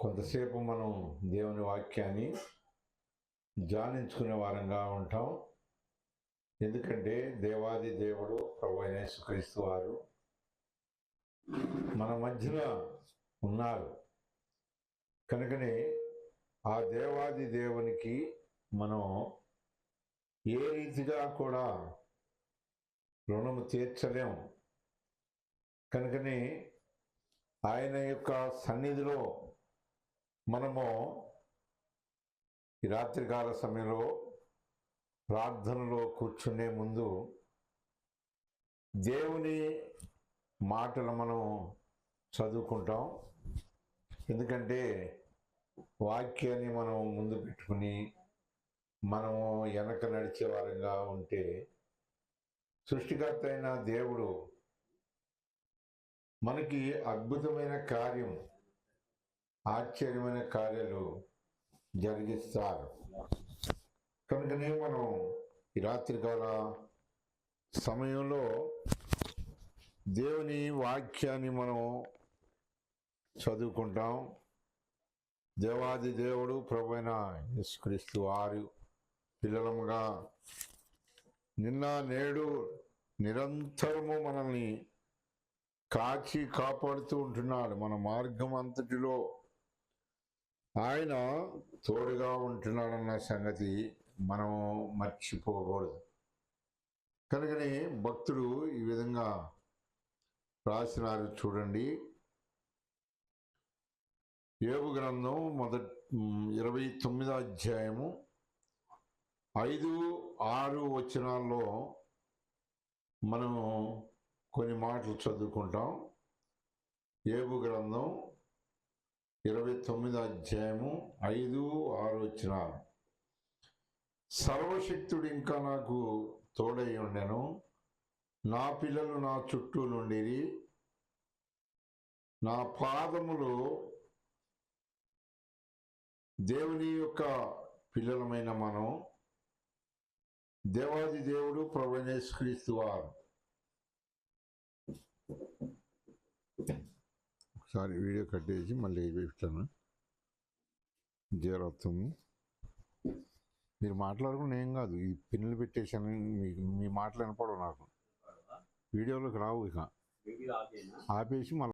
కొంతసేపు మనం దేవుని వాక్యాన్ని ధ్యానించుకునే వారంగా ఉంటాం. ఎందుకంటే దేవాది దేవుడు ప్రభువైన యేసుక్రీస్తు వారు మన మధ్యలో ఉన్నారు కనుకనే ఆ దేవాది దేవునికి మనం ఏ రీతిగా కూడా రుణము తీర్చలేం. కనుకనే ఆయన యొక్క సన్నిధిలో మనము ఈ రాత్రికాల సమయంలో ప్రార్థనలో కూర్చునే ముందు దేవుని మాటలు మనం చదువుకుంటాం. ఎందుకంటే వాక్యాన్ని మనం ముందు పెట్టుకుని మనము వెనక నడిచే వారంగా ఉంటే సృష్టికర్త అయిన దేవుడు మనకి అద్భుతమైన కార్యం, ఆశ్చర్యమైన కార్యాలు జరిగిస్తారు. కనుకనే మనం ఈ రాత్రికాల సమయంలో దేవుని వాక్యాన్ని మనం చదువుకుంటాం. దేవాది దేవుడు ప్రభువైన యేసుక్రీస్తు వారు పిల్లలముగా నిన్న నేడు నిరంతరము మనల్ని కాచి కాపాడుతూ ఉంటున్నాడు. మన మార్గం అంతటిలో ఆయన తోడుగా ఉంటున్నాడన్న సంగతి మనం మర్చిపోకూడదు. కనుకనే భక్తుడు ఈ విధంగా రాసినారు. చూడండి, యోబు గ్రంథం 29వ అధ్యాయము 5, 6 వచనాల్లో మనము కొన్ని మాటలు చదువుకుంటాం. యోబు గ్రంథం 29వ అధ్యాయము 5, 6 వచనాలు. సర్వశక్తుడు ఇంకా నాకు తోడై ఉండెను, నా పిల్లలు నా చుట్టూ నుండిరి, నా పాదములు దేవుని యొక్క పిల్లలమైన మనం దేవాది దేవుడు ప్రభువైన యేసుక్రీస్తు వారు. ఒకసారి వీడియో కట్టేసి మళ్ళీ ఇస్తాను. 0 వస్తుంది. మీరు మాట్లాడుకుని ఏం కాదు, ఈ పిన్నులు పెట్టేసాను. మీ మాటలు వినపడవు, నాకు వీడియోలోకి రావు. ఇక ఆపేసి మళ్ళీ